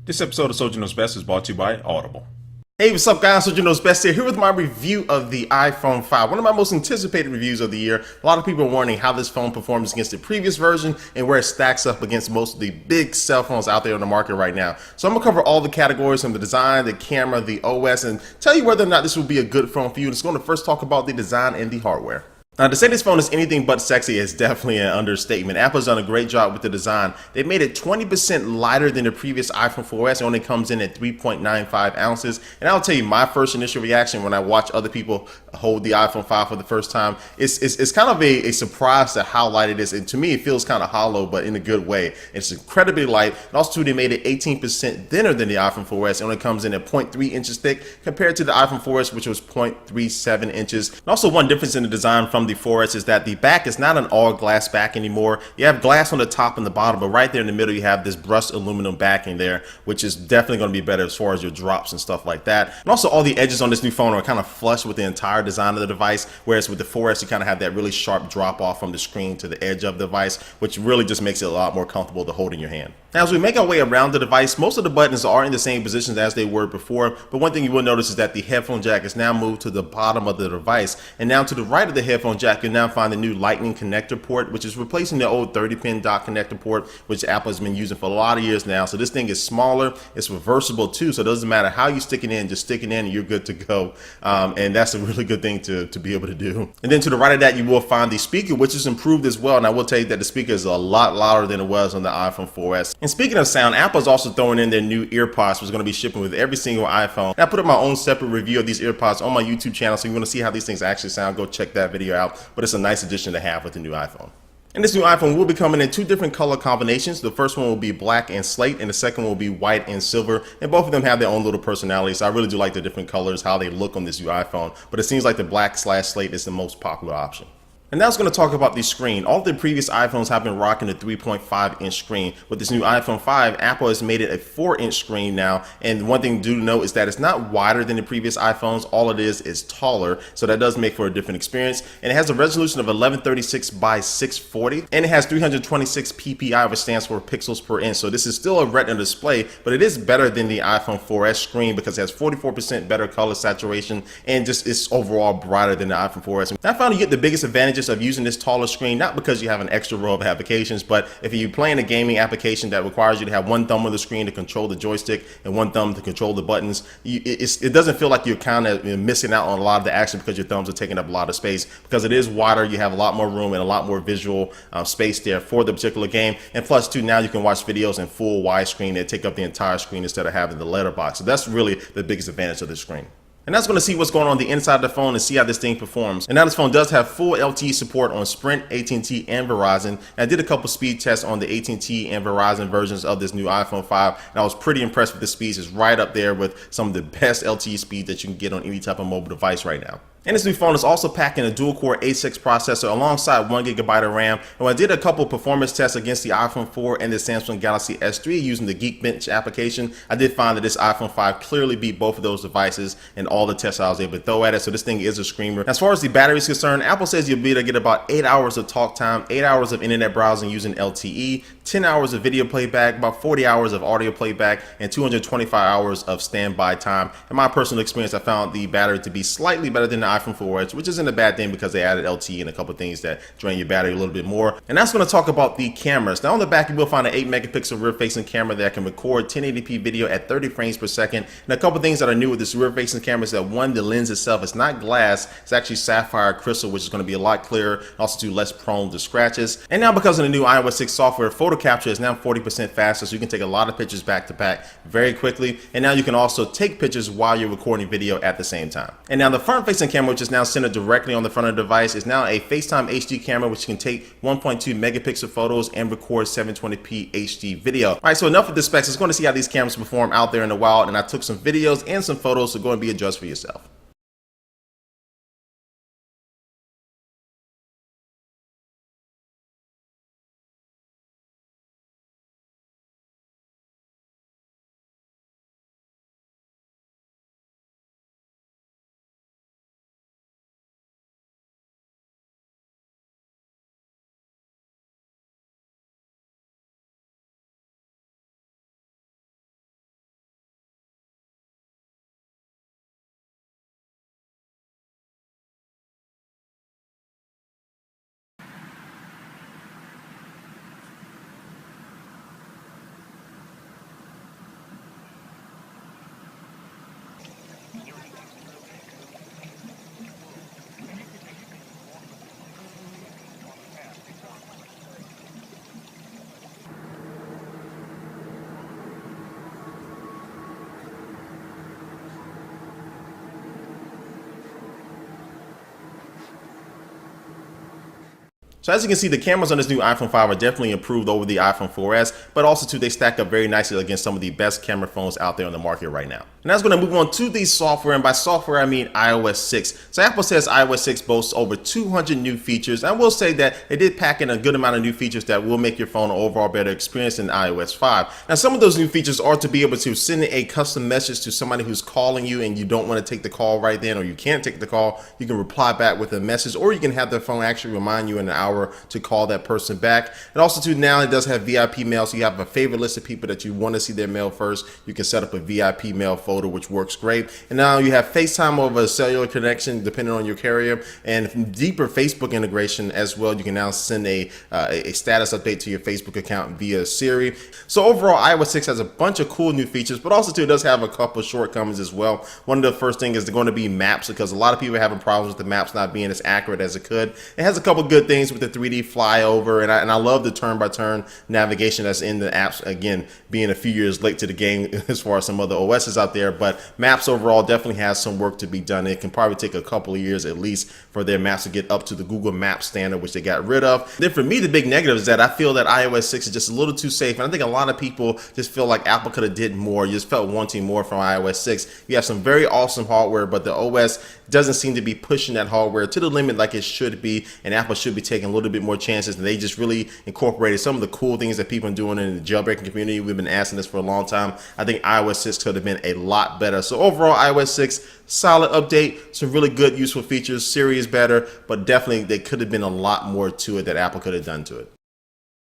This episode of Soldier Knows Best is brought to you by Audible. Hey, what's up guys? Soldier Knows Best here with my review of the iPhone 5, one of my most anticipated reviews of the year. A lot of people are wondering how this phone performs against the previous version and where it stacks up against most of the big cell phones out there on the market right now. So I'm going to cover all the categories from the design, the camera, the OS, and tell you whether or not this will be a good phone for you. It's going to first talk about the design and the hardware. Now, to say this phone is anything but sexy is definitely an understatement. Apple's done a great job with the design. They made it 20% lighter than the previous iPhone 4S. It only comes in at 3.95 ounces. And I'll tell you, my first initial reaction when I watch other people hold the iPhone 5 for the first time, it's kind of a surprise to how light it is. And to me, it feels kind of hollow, but in a good way. It's incredibly light. And also, they made it 18% thinner than the iPhone 4S. It only comes in at 0.3 inches thick compared to the iPhone 4S, which was 0.37 inches. And also, one difference in the design from the 4S is that the back is not an all glass back anymore. You have glass on the top and the bottom, but right there in the middle you have this brushed aluminum backing there, which is definitely going to be better as far as your drops and stuff like that. And also, all the edges on this new phone are kind of flush with the entire design of the device, whereas with the 4S you kind of have that really sharp drop off from the screen to the edge of the device, which really just makes it a lot more comfortable to hold in your hand. Now, as we make our way around the device, most of the buttons are in the same positions as they were before, but one thing you will notice is that the headphone jack is now moved to the bottom of the device, and now to the right of the headphone jack you'll now find the new Lightning connector port, which is replacing the old 30-pin dock connector port, which Apple has been using for a lot of years now. So this thing is smaller, it's reversible too, so it doesn't matter how you stick it in, just stick it in and you're good to go. And that's a really good thing to be able to do. And then to the right of that you will find the speaker, which is improved as well, and I will tell you that the speaker is a lot louder than it was on the iPhone 4S. And speaking of sound, Apple's also throwing in their new EarPods, which is going to be shipping with every single iPhone. And I put up my own separate review of these EarPods on my YouTube channel, so you want to see how these things actually sound, go check that video out. But it's a nice addition to have with the new iPhone. And this new iPhone will be coming in two different color combinations. The first one will be black and slate, and the second one will be white and silver. And both of them have their own little personalities. So I really do like the different colors, how they look on this new iPhone. But it seems like the black/slate is the most popular option. And now it's going to talk about the screen. All the previous iPhones have been rocking the 3.5-inch screen. With this new iPhone 5, Apple has made it a 4-inch screen now. And one thing to note is that it's not wider than the previous iPhones. All it is taller. So that does make for a different experience. And it has a resolution of 1136 by 640. And it has 326 ppi, which stands for pixels per inch. So this is still a Retina display, but it is better than the iPhone 4S screen because it has 44% better color saturation and just it's overall brighter than the iPhone 4S. And I found you get the biggest advantages of using this taller screen, not because you have an extra row of applications, but if you're playing a gaming application that requires you to have one thumb on the screen to control the joystick and one thumb to control the buttons, it doesn't feel like you're kind of missing out on a lot of the action because your thumbs are taking up a lot of space. Because it is wider, you have a lot more room and a lot more visual space there for the particular game. And plus, too, now you can watch videos in full widescreen that take up the entire screen instead of having the letterbox. So that's really the biggest advantage of this screen. And that's going to see what's going on the inside of the phone and see how this thing performs. And now this phone does have full LTE support on Sprint, AT&T, and Verizon. And I did a couple speed tests on the AT&T and Verizon versions of this new iPhone 5, and I was pretty impressed with the speeds. It's right up there with some of the best LTE speed that you can get on any type of mobile device right now. And this new phone is also packing a dual-core A6 processor alongside 1GB of RAM. And when I did a couple performance tests against the iPhone 4 and the Samsung Galaxy S3 using the Geekbench application, I did find that this iPhone 5 clearly beat both of those devices in all the tests I was able to throw at it. So this thing is a screamer. As far as the battery is concerned, Apple says you'll be able to get about 8 hours of talk time, 8 hours of internet browsing using LTE, 10 hours of video playback, about 40 hours of audio playback, and 225 hours of standby time. In my personal experience, I found the battery to be slightly better than the iPhone 4S, which isn't a bad thing because they added LTE and a couple of things that drain your battery a little bit more. And that's going to talk about the cameras. Now on the back, you will find an 8-megapixel rear-facing camera that can record 1080p video at 30 frames per second. And a couple of things that are new with this rear-facing camera is that one, the lens itself is not glass, it's actually sapphire crystal, which is going to be a lot clearer, and also too less prone to scratches. And now because of the new iOS 6 software, photo capture is now 40% faster, so you can take a lot of pictures back to back very quickly. And now you can also take pictures while you're recording video at the same time. And now the front-facing camera, which is now centered directly on the front of the device, is now a FaceTime HD camera, which can take 1.2 megapixel photos and record 720p HD video. All right, so enough of the specs. Let's go to see how these cameras perform out there in the wild. And I took some videos and some photos, so go and be a judge for yourself. So as you can see, the cameras on this new iPhone 5 are definitely improved over the iPhone 4S, but also too, they stack up very nicely against some of the best camera phones out there on the market right now. And that's going to move on to the software, and by software I mean iOS 6. So Apple says iOS 6 boasts over 200 new features. I will say that it did pack in a good amount of new features that will make your phone an overall better experience than iOS 5. Now some of those new features are to be able to send a custom message to somebody who's calling you and you don't want to take the call right then, or you can't take the call. You can reply back with a message, or you can have the phone actually remind you in an hour to call that person back. And also too, now it does have VIP mail, so you have a favorite list of people that you want to see their mail first. You can set up a VIP mail folder, which works great. And now you have FaceTime over a cellular connection depending on your carrier, and deeper Facebook integration as well. You can now send a status update to your Facebook account via Siri. So overall, iOS 6 has a bunch of cool new features, but also too, it does have a couple of shortcomings as well. One of the first things is going to be maps, because a lot of people are having problems with the maps not being as accurate as it could. It has a couple good things with the 3D flyover, and I love the turn-by-turn navigation that's in the apps, again being a few years late to the game as far as some other OSs out there. But maps overall definitely has some work to be done. It can probably take a couple of years at least for their maps to get up to the Google Maps standard, which they got rid of. Then for me, the big negative is that I feel that iOS 6 is just a little too safe, and I think a lot of people just feel like Apple could have did more. You just felt wanting more from iOS 6. You have some very awesome hardware, but the OS doesn't seem to be pushing that hardware to the limit like it should be, and Apple should be taking a little bit more chances. And they just really incorporated some of the cool things that people are doing in the jailbreaking community. We've been asking this for a long time. I think iOS 6 could have been a lot better. So overall, iOS 6, solid update, some really good useful features. Siri is better, but definitely there could have been a lot more to it that Apple could have done to it.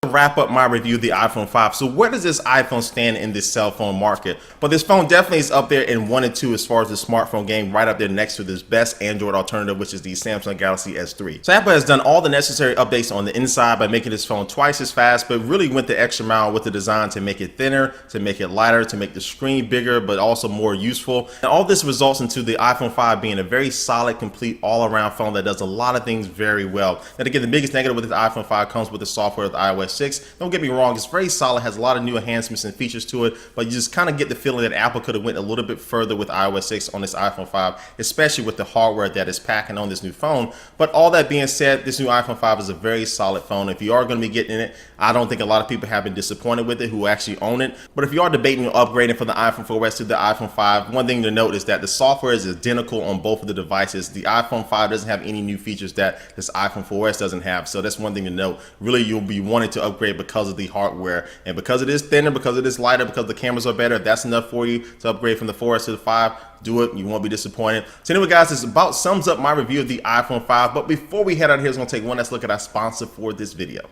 Wrap up my review of the iPhone 5. So where does this iPhone stand in this cell phone market? But this phone definitely is up there in 1 and 2 as far as the smartphone game, right up there next to this best Android alternative, which is the Samsung Galaxy S3. So Apple has done all the necessary updates on the inside by making this phone twice as fast, but really went the extra mile with the design to make it thinner, to make it lighter, to make the screen bigger, but also more useful. And all this results into the iPhone 5 being a very solid, complete, all-around phone that does a lot of things very well. And again, the biggest negative with the iPhone 5 comes with the software of the iOS 6. Don't get me wrong, it's very solid, has a lot of new enhancements and features to it, but you just kind of get the feeling that Apple could have went a little bit further with iOS 6 on this iPhone 5, especially with the hardware that is packing on this new phone. But all that being said, this new iPhone 5 is a very solid phone. If you are going to be getting it, I don't think a lot of people have been disappointed with it who actually own it. But if you are debating upgrading from the iPhone 4S to the iPhone 5, one thing to note is that the software is identical on both of the devices. The iPhone 5 doesn't have any new features that this iPhone 4S doesn't have, so that's one thing to note. Really, you'll be wanting to upgrade because of the hardware, and because it is thinner, because it is lighter, because the cameras are better. If that's enough for you to upgrade from the 4S to the 5, do it. You won't be disappointed. So anyway, guys, this about sums up my review of the iPhone 5. But before we head out of here, I'm going to take one last look at our sponsor for this video.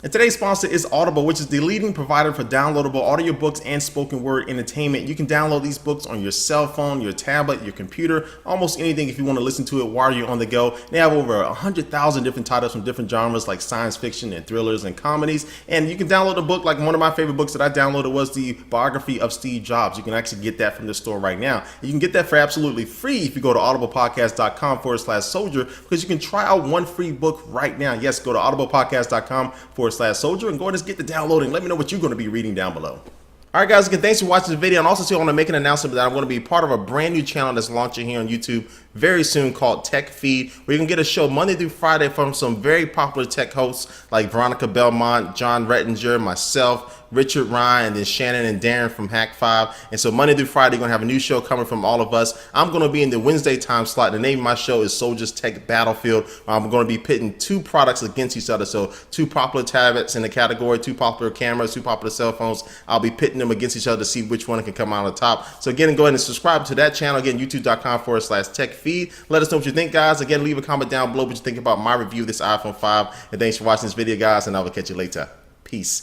And today's sponsor is Audible, which is the leading provider for downloadable audiobooks and spoken word entertainment. You can download these books on your cell phone, your tablet, your computer, almost anything if you want to listen to it while you're on the go. They have over 100,000 different titles from different genres like science fiction and thrillers and comedies. And you can download a book. Like one of my favorite books that I downloaded was the biography of Steve Jobs. You can actually get that from the store right now. You can get that for absolutely free if you go to audiblepodcast.com/soldier, because you can try out one free book right now. Yes, go to audiblepodcast.com/soldier and go ahead and get the downloading. Let me know what you're going to be reading down below. All right, guys, again, thanks for watching the video. And also, too, I want to make an announcement that I'm going to be part of a brand new channel that's launching here on YouTube very soon called Tech Feed, where you can get a show Monday through Friday from some very popular tech hosts like Veronica Belmont, John Rettinger, myself, Richard Ryan, and then Shannon and Darren from Hack5. And so Monday through Friday, you're going to have a new show coming from all of us. I'm going to be in the Wednesday time slot. The name of my show is Soldiers Tech Battlefield. I'm going to be pitting two products against each other. So two popular tablets in the category, two popular cameras, two popular cell phones. I'll be pitting them against each other to see which one can come out on top. So again, go ahead and subscribe to that channel. Again, youtube.com/techfeed. Let us know what you think, guys. Again, leave a comment down below what you think about my review of this iPhone 5. And thanks for watching this video, guys, and I will catch you later. Peace.